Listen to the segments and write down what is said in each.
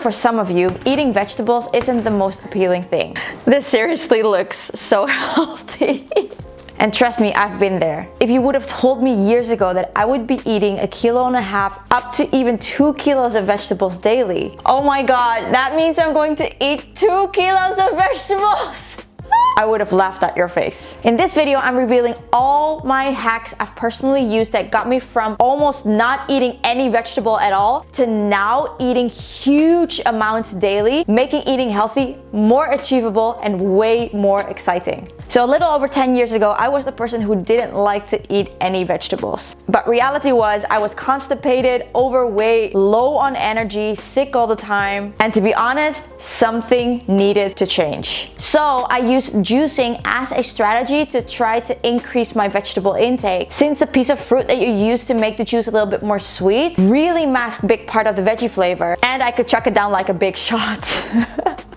For some of you, eating vegetables isn't the most appealing thing. This seriously looks so healthy. And trust me, I've been there. If you would have told me years ago that I would be eating 1.5 kilos up to even 2 kilos of vegetables daily, oh my god, that means I'm going to eat 2 kilos of vegetables! I would have laughed at your face. In this video, I'm revealing all my hacks I've personally used that got me from almost not eating any vegetable at all to now eating huge amounts daily, making eating healthy more achievable and way more exciting. So a little over 10 years ago, I was the person who didn't like to eat any vegetables. But reality was I was constipated, overweight, low on energy, sick all the time. And to be honest, something needed to change. So I used juicing as a strategy to try to increase my vegetable intake. Since the piece of fruit that you use to make the juice a little bit more sweet really masked a big part of the veggie flavor, and I could chuck it down like a big shot.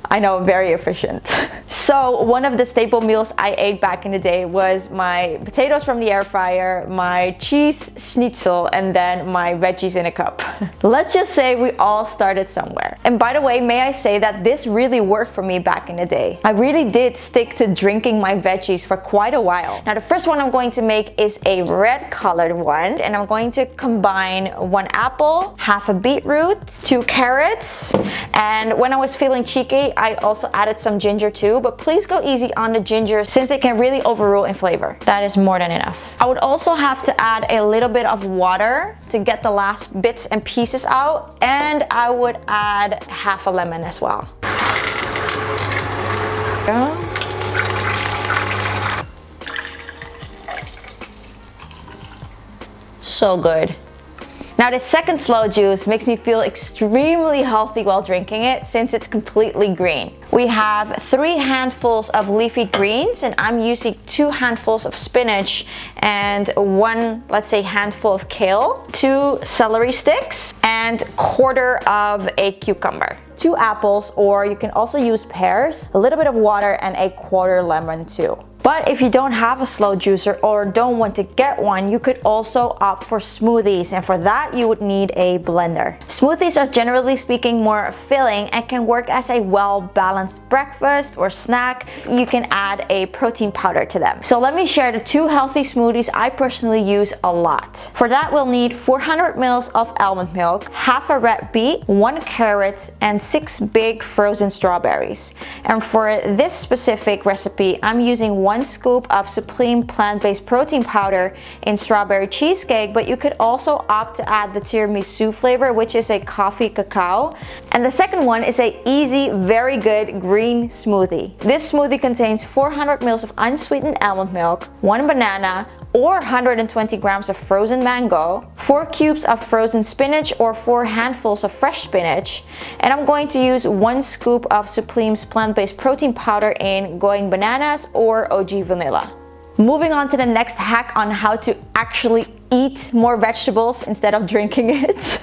I know, very efficient. So one of the staple meals I ate back in the day was my potatoes from the air fryer, my cheese schnitzel, and then my veggies in a cup. Let's just say we all started somewhere. And by the way, may I say that this really worked for me back in the day. I really did stick to drinking my veggies for quite a while. Now the first one I'm going to make is a red colored one, and I'm going to combine 1 apple, half a beetroot, 2 carrots, and when I was feeling cheeky, I also added some ginger too, but please go easy on the ginger since it can really overrule in flavor. That is more than enough. I would also have to add a little bit of water to get the last bits and pieces out, and I would add half a lemon as well. So good. Now the second slow juice makes me feel extremely healthy while drinking it since it's completely green. We have 3 handfuls of leafy greens, and I'm using 2 handfuls of spinach and 1, let's say, handful of kale, 2 celery sticks, and 1/4 of a cucumber. 2 apples, or you can also use pears, a little bit of water, and a 1/4 lemon too. But if you don't have a slow juicer or don't want to get one, you could also opt for smoothies, and for that you would need a blender. Smoothies are generally speaking more filling and can work as a well-balanced breakfast or snack. You can add a protein powder to them. So let me share the 2 healthy smoothies I personally use a lot. For that we'll need 400 ml of almond milk, half a red beet, 1 carrot, and 6 big frozen strawberries. And for this specific recipe, I'm using 1 scoop of Supreme plant-based protein powder in strawberry cheesecake, but you could also opt to add the tiramisu flavor, which is a coffee cacao. And the second one is a easy, very good green smoothie. This smoothie contains 400 ml of unsweetened almond milk, 1 banana, or 120 grams of frozen mango, 4 cubes of frozen spinach or 4 handfuls of fresh spinach, and I'm going to use 1 scoop of Supreme's plant-based protein powder in Going Bananas or OG Vanilla. Moving on to the next hack on how to actually eat more vegetables instead of drinking it.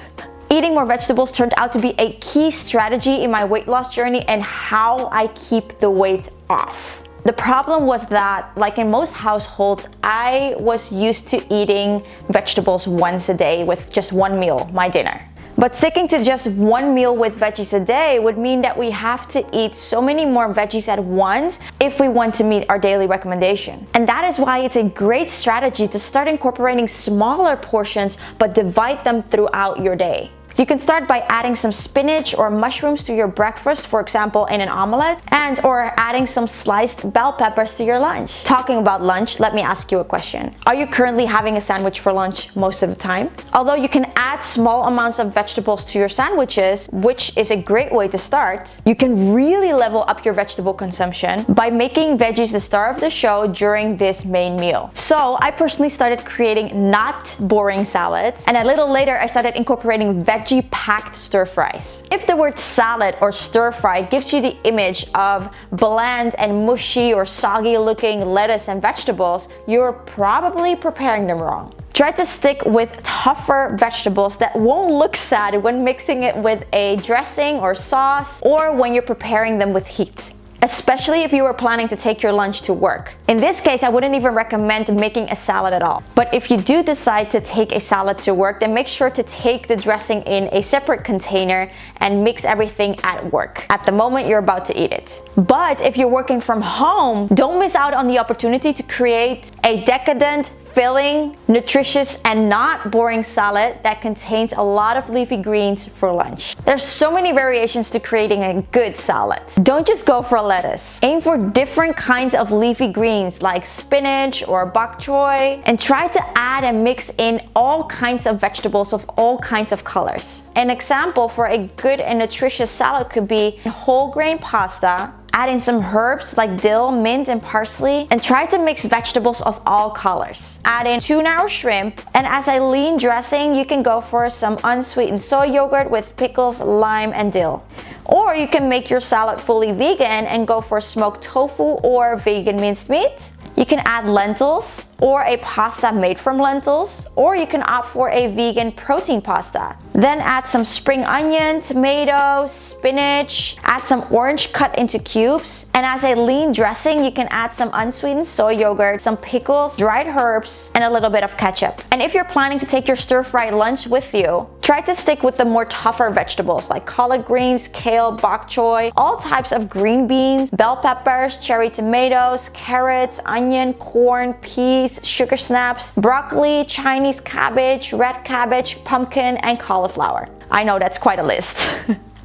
Eating more vegetables turned out to be a key strategy in my weight loss journey and how I keep the weight off. The problem was that, like in most households, I was used to eating vegetables once a day with just 1 meal, my dinner. But sticking to just 1 meal with veggies a day would mean that we have to eat so many more veggies at once if we want to meet our daily recommendation. And that is why it's a great strategy to start incorporating smaller portions but divide them throughout your day. You can start by adding some spinach or mushrooms to your breakfast, for example in an omelette, or adding some sliced bell peppers to your lunch. Talking about lunch, let me ask you a question. Are you currently having a sandwich for lunch most of the time? Although you can add small amounts of vegetables to your sandwiches, which is a great way to start, you can really level up your vegetable consumption by making veggies the star of the show during this main meal. So I personally started creating not boring salads, and a little later I started incorporating veggie-packed stir fries. If the word salad or stir fry gives you the image of bland and mushy or soggy looking lettuce and vegetables, you're probably preparing them wrong. Try to stick with tougher vegetables that won't look sad when mixing it with a dressing or sauce, or when you're preparing them with heat. especially if you are planning to take your lunch to work. In this case, I wouldn't even recommend making a salad at all. But if you do decide to take a salad to work, then make sure to take the dressing in a separate container and mix everything at work at the moment you're about to eat it. But if you're working from home, don't miss out on the opportunity to create a decadent, filling, nutritious, and not boring salad that contains a lot of leafy greens for lunch. There's so many variations to creating a good salad. Don't just go for lettuce. Aim for different kinds of leafy greens like spinach or bok choy, and try to add and mix in all kinds of vegetables of all kinds of colors. An example for a good and nutritious salad could be whole grain pasta, add in some herbs like dill, mint, and parsley, and try to mix vegetables of all colors. Add in tuna or shrimp, and as a lean dressing, you can go for some unsweetened soy yogurt with pickles, lime, and dill. Or you can make your salad fully vegan and go for smoked tofu or vegan minced meat. You can add lentils or a pasta made from lentils, or you can opt for a vegan protein pasta. Then add some spring onion, tomatoes, spinach, add some orange cut into cubes, and as a lean dressing, you can add some unsweetened soy yogurt, some pickles, dried herbs, and a little bit of ketchup. And if you're planning to take your stir-fried lunch with you, try to stick with the more tougher vegetables like collard greens, kale, bok choy, all types of green beans, bell peppers, cherry tomatoes, carrots, onion, corn, peas, sugar snaps, broccoli, Chinese cabbage, red cabbage, pumpkin, and cauliflower. I know that's quite a list.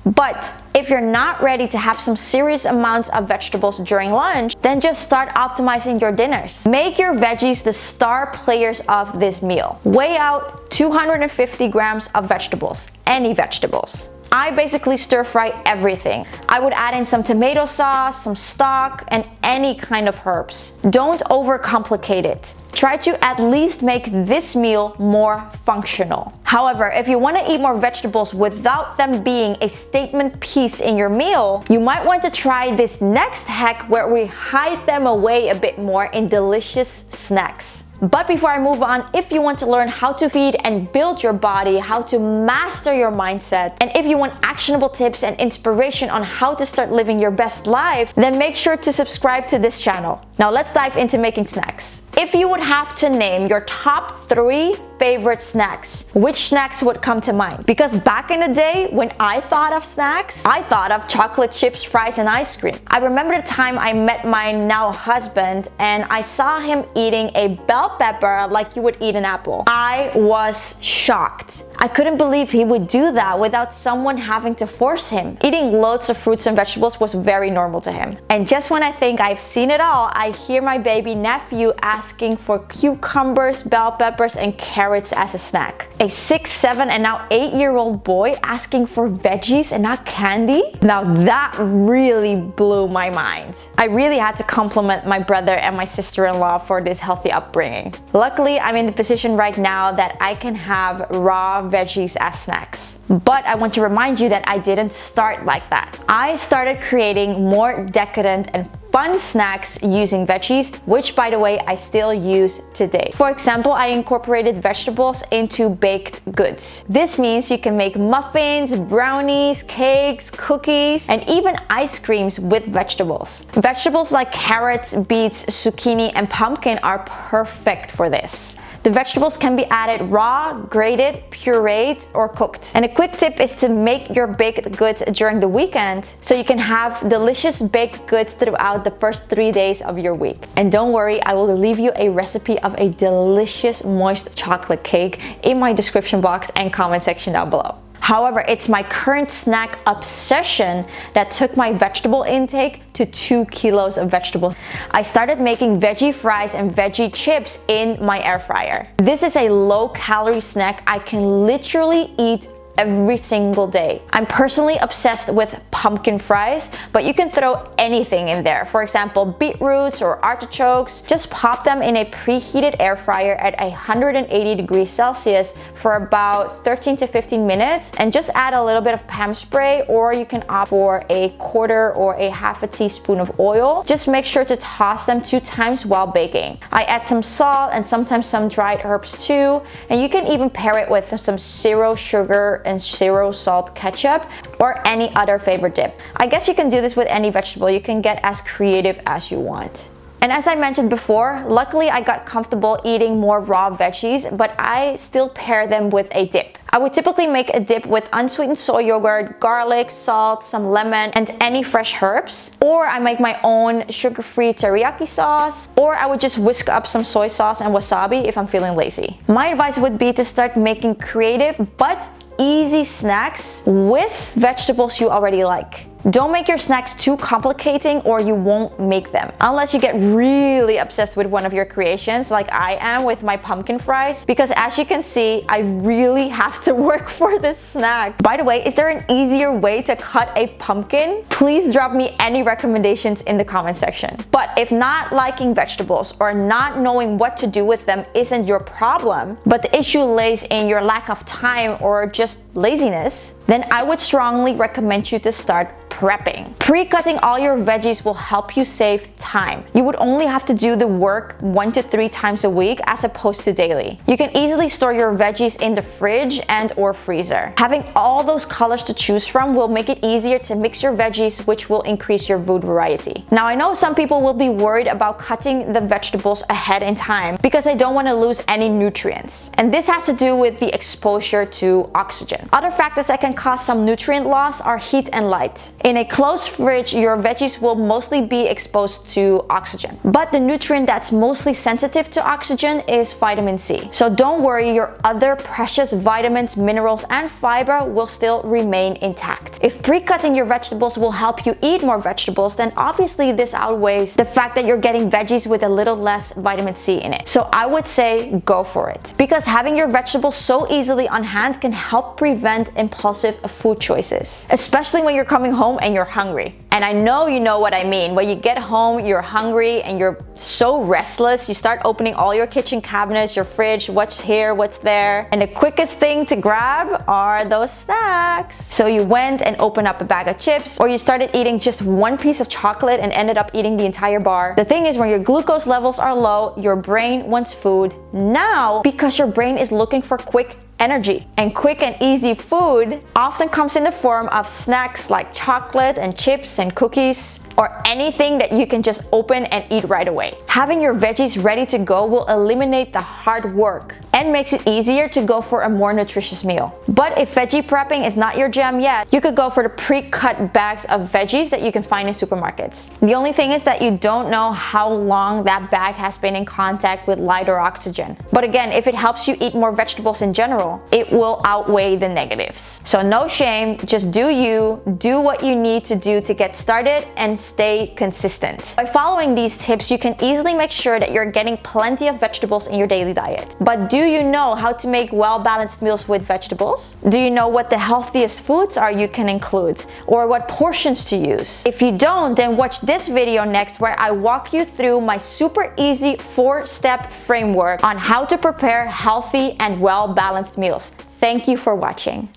But if you're not ready to have some serious amounts of vegetables during lunch, then just start optimizing your dinners. Make your veggies the star players of this meal. Weigh out 250 grams of vegetables, any vegetables. I basically stir fry everything. I would add in some tomato sauce, some stock, and any kind of herbs. Don't overcomplicate it. Try to at least make this meal more functional. However, if you want to eat more vegetables without them being a statement piece in your meal, you might want to try this next hack where we hide them away a bit more in delicious snacks. But before I move on, if you want to learn how to feed and build your body, how to master your mindset, and if you want actionable tips and inspiration on how to start living your best life, then make sure to subscribe to this channel. Now let's dive into making snacks. If you would have to name your top 3 favorite snacks, which snacks would come to mind? Because back in the day, when I thought of snacks, I thought of chocolate chips, fries, and ice cream. I remember the time I met my now husband and I saw him eating a bell pepper like you would eat an apple. I was shocked. I couldn't believe he would do that without someone having to force him. Eating loads of fruits and vegetables was very normal to him. And just when I think I've seen it all, I hear my baby nephew asking for cucumbers, bell peppers, and carrots as a snack. A 6, 7, and now 8-year-old boy asking for veggies and not candy? Now that really blew my mind. I really had to compliment my brother and my sister-in-law for this healthy upbringing. Luckily, I'm in the position right now that I can have raw veggies as snacks. But I want to remind you that I didn't start like that. I started creating more decadent and fun snacks using veggies, which by the way, I still use today. For example, I incorporated vegetables into baked goods. This means you can make muffins, brownies, cakes, cookies, and even ice creams with vegetables. Vegetables like carrots, beets, zucchini, and pumpkin are perfect for this. The vegetables can be added raw, grated, pureed, or cooked. And a quick tip is to make your baked goods during the weekend so you can have delicious baked goods throughout the first 3 days of your week. And don't worry, I will leave you a recipe of a delicious moist chocolate cake in my description box and comment section down below. However, it's my current snack obsession that took my vegetable intake to 2 kilos of vegetables. I started making veggie fries and veggie chips in my air fryer. This is a low-calorie snack I can literally eat every single day. I'm personally obsessed with pumpkin fries, but you can throw anything in there. For example, beetroots or artichokes. Just pop them in a preheated air fryer at 180 degrees Celsius for about 13 to 15 minutes and just add a little bit of Pam spray, or you can opt for a quarter or a half a teaspoon of oil. Just make sure to toss them 2 times while baking. I add some salt and sometimes some dried herbs too, and you can even pair it with some zero sugar and zero salt ketchup or any other favorite dip. I guess you can do this with any vegetable. You can get as creative as you want. And as I mentioned before, luckily I got comfortable eating more raw veggies, but I still pair them with a dip. I would typically make a dip with unsweetened soy yogurt, garlic, salt, some lemon, and any fresh herbs. Or I make my own sugar-free teriyaki sauce, or I would just whisk up some soy sauce and wasabi if I'm feeling lazy. My advice would be to start making creative but easy snacks with vegetables you already like. Don't make your snacks too complicating or you won't make them. Unless you get really obsessed with one of your creations like I am with my pumpkin fries, because as you can see, I really have to work for this snack. By the way, is there an easier way to cut a pumpkin? Please drop me any recommendations in the comment section. But if not liking vegetables or not knowing what to do with them isn't your problem, but the issue lays in your lack of time or just laziness, then I would strongly recommend you to start prepping. Pre-cutting all your veggies will help you save time. You would only have to do the work 1 to 3 times a week as opposed to daily. You can easily store your veggies in the fridge and or freezer. Having all those colors to choose from will make it easier to mix your veggies, which will increase your food variety. Now I know some people will be worried about cutting the vegetables ahead in time because they don't want to lose any nutrients. And this has to do with the exposure to oxygen. Other factors that can cause some nutrient loss are heat and light. In a closed fridge, your veggies will mostly be exposed to oxygen. But the nutrient that's mostly sensitive to oxygen is vitamin C. So don't worry, your other precious vitamins, minerals, and fiber will still remain intact. If pre-cutting your vegetables will help you eat more vegetables, then obviously this outweighs the fact that you're getting veggies with a little less vitamin C in it. So I would say go for it. Because having your vegetables so easily on hand can help prevent impulsive food choices, especially when you're coming home and you're hungry. And I know you know what I mean. When you get home, you're hungry and you're so restless, you start opening all your kitchen cabinets, your fridge, what's here, what's there. And the quickest thing to grab are those snacks. So you went and opened up a bag of chips, or you started eating just one piece of chocolate and ended up eating the entire bar. The thing is, when your glucose levels are low, your brain wants food now because your brain is looking for quick energy. And quick and easy food often comes in the form of snacks like chocolate and chips and cookies, or anything that you can just open and eat right away. Having your veggies ready to go will eliminate the hard work and makes it easier to go for a more nutritious meal. But if veggie prepping is not your jam yet, you could go for the pre-cut bags of veggies that you can find in supermarkets. The only thing is that you don't know how long that bag has been in contact with light or oxygen. But again, if it helps you eat more vegetables in general, it will outweigh the negatives. So no shame, just do you, do what you need to do to get started and stay consistent. By following these tips, you can easily make sure that you're getting plenty of vegetables in your daily diet. But do you know how to make well-balanced meals with vegetables? Do you know what the healthiest foods are you can include, or what portions to use? If you don't, then watch this video next where I walk you through my super easy 4-step framework on how to prepare healthy and well-balanced meals. Thank you for watching.